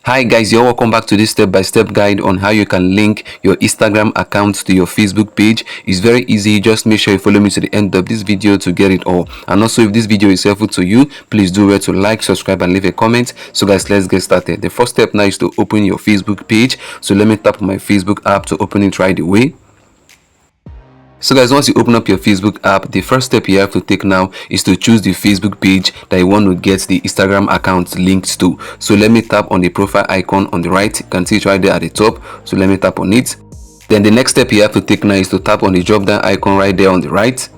Hi guys, you're welcome back to this step-by-step guide on how you can link your Instagram account to your Facebook page. It's very easy. Just make sure you follow me to the end of this video to get it all. And also, if this video is helpful to you, please do well to like, subscribe and leave a comment. So guys, let's get started. The first step now is to open your Facebook page. So let me tap on my Facebook app to open it right away. So guys, once you open up your Facebook app, the first step you have to take now is to choose the Facebook page that you want to get the Instagram account linked to. So let me tap on the profile icon on the right. You can see it right there at the top. So let me tap on it. Then the next step you have to take now is to tap on the drop down icon right there on the right.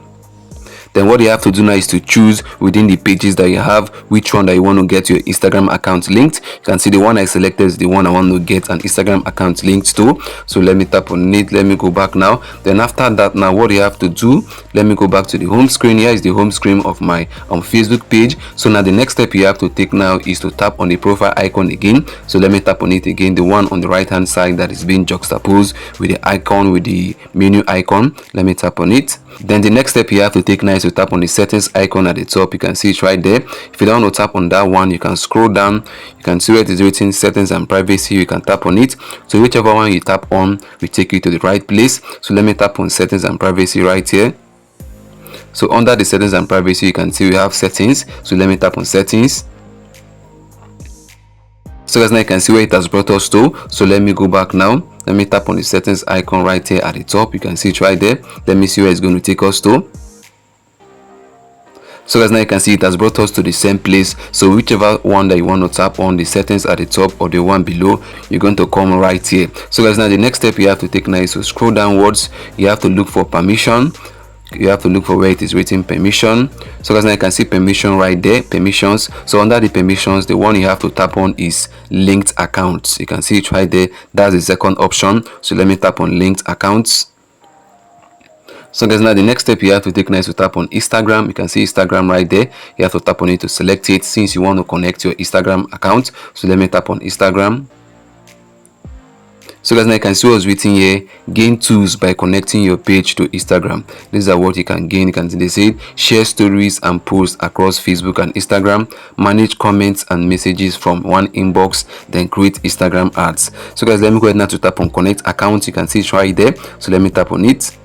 Then what you have to do now is to choose within the pages that you have which one that you want to get your Instagram account linked. You can see the one I selected is the one I want to get an Instagram account linked to. So let me tap on it. Let me go back now. Then after that, now what you have to do, let me go back to the home screen. Here is the home screen of my Facebook page. So now the next step you have to take now is to tap on the profile icon again. So let me tap on it again, the one on the right hand side that is being juxtaposed with the icon, with the menu icon. Let me tap on it. Then the next step you have to take now is to tap on the settings icon at the top. You can see it right there. If you don't want to tap on that one, you can scroll down. You can see where it is written settings and privacy. You can tap on it. So whichever one you tap on will take you to the right place. So let me tap on settings and privacy right here. So under the settings and privacy, you can see we have settings. So let me tap on settings. So guys, now you can see where it has brought us to. So let me go back now. Let me tap on the settings icon right here at the top. You can see it right there. Let me see where it's going to take us to. So guys, now you can see it has brought us to the same place. So whichever one that you want to tap on, the settings at the top or the one below, you're going to come right here. So guys, now the next step you have to take now is to scroll downwards. You have to look for permission. You have to look for where it is written permission. So guys, now you can see permission right there, permissions. So under the permissions, the one you have to tap on is linked accounts. You can see it right there. That's the second option. So let me tap on linked accounts. So guys, now the next step you have to take now is to tap on Instagram. You can see Instagram right there. You have to tap on it to select it since you want to connect your Instagram account. So let me tap on Instagram. So guys, now you can see what's written here: gain tools by connecting your page to Instagram. These are what you can gain. You can see they say share stories and posts across Facebook and Instagram, manage comments and messages from one inbox, then create Instagram ads. So guys, let me go ahead now to tap on connect account. You can see it right there. So let me tap on it.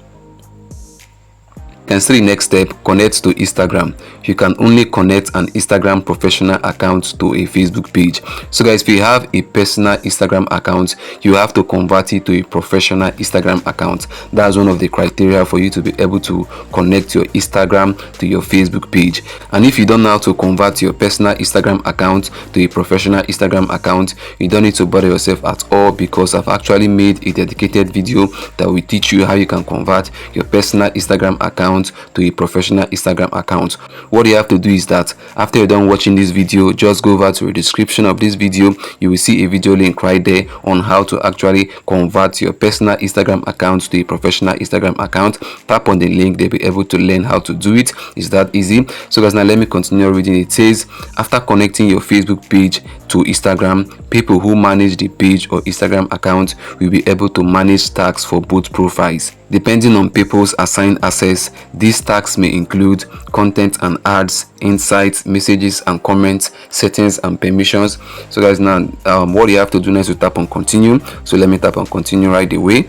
You can see the next step, connect to Instagram. You can only connect an Instagram professional account to a Facebook page. So guys, if you have a personal Instagram account, you have to convert it to a professional Instagram account. That's one of the criteria for you to be able to connect your Instagram to your Facebook page. And if you don't know how to convert your personal Instagram account to a professional Instagram account, you don't need to bother yourself at all, because I've actually made a dedicated video that will teach you how you can convert your personal Instagram account to a professional Instagram account. What you have to do is that after you're done watching this video, just go over to the description of this video. You will see a video link right there on how to actually convert your personal Instagram account to a professional Instagram account. Tap on the link, they'll be able to learn how to do it. It's that easy. So guys, now let me continue reading. It says, after connecting your Facebook page to Instagram, people who manage the page or Instagram account will be able to manage tags for both profiles. Depending on people's assigned access, these tags may include content and ads, insights, messages and comments, settings and permissions. So guys, now what you have to do now is to tap on continue. So let me tap on continue right away.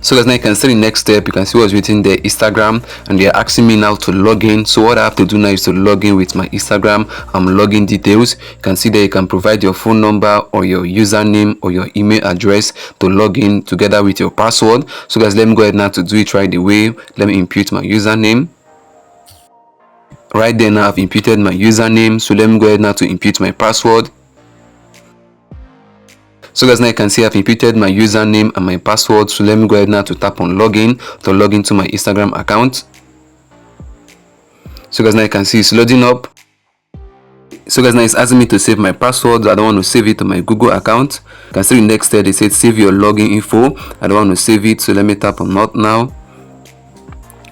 So guys, now you can see the next step. You can see what's written there, Instagram, and they're asking me now to log in. So what I have to do now is to log in with my Instagram login details. You can see there you can provide your phone number or your username or your email address to log in together with your password. So guys, let me go ahead now to do it right away. Let me input my username. Right there now I've imputed my username. So let me go ahead now to input my password. So guys, now you can see I've imputed my username and my password. So let me go ahead now to tap on login to log into my Instagram account. So guys, now you can see it's loading up. So guys, now it's asking me to save my password. I don't want to save it to my Google account. You can see the next step, they said save your login info. I don't want to save it, so let me tap on not now.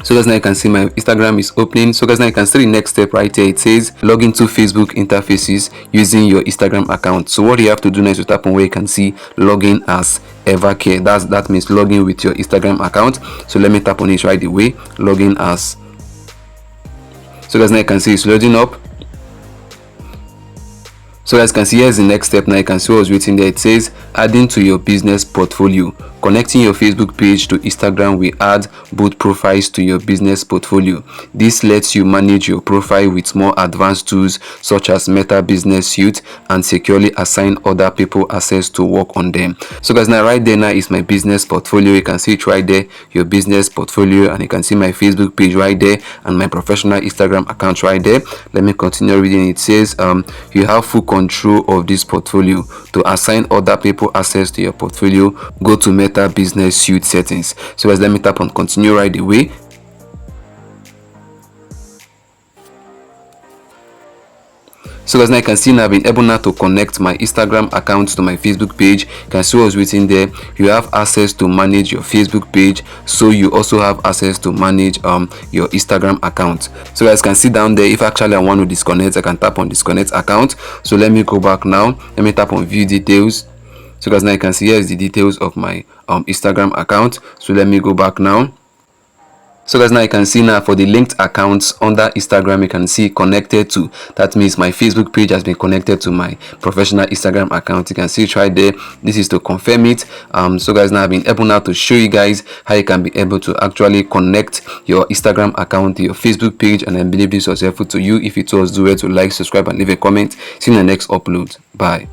So guys, now you can see my Instagram is opening. So guys, now you can see the next step right here. It says log into Facebook interfaces using your Instagram account. So what you have to do now is to tap on where you can see login as Evercare. That means login with your Instagram account. So let me tap on it right away, login as. So guys, now you can see it's loading up. So as you can see, here's the next step. Now you can see what's written there. It says adding to your business portfolio. Connecting your Facebook page to Instagram will add both profiles to your business portfolio. This lets you manage your profile with more advanced tools such as Meta Business Suite and securely assign other people access to work on them. So guys, now right there now is my business portfolio. You can see it right there, your business portfolio, and you can see my Facebook page right there and my professional Instagram account right there. Let me continue reading. It says you have full control of this portfolio. To assign other people access to your portfolio, go to Meta Business Suite settings. So guys, let me tap on continue right away. So guys, now you can see now I've been able now to connect my Instagram account to my Facebook page. You can see what's written there. You have access to manage your Facebook page, so you also have access to manage your Instagram account. So guys can see down there, if actually I want to disconnect, I can tap on disconnect account. So let me go back now. Let me tap on view details. So guys, now you can see here is the details of my Instagram account. So let me go back now. So guys, now you can see now for the linked accounts under Instagram, you can see connected to. That means my Facebook page has been connected to my professional Instagram account. You can see it right there. This is to confirm it. So guys, now I've been able now to show you guys how you can be able to actually connect your Instagram account to your Facebook page, and I believe this was helpful to you. If it was, do it to like, subscribe, and leave a comment. See you in the next upload. Bye.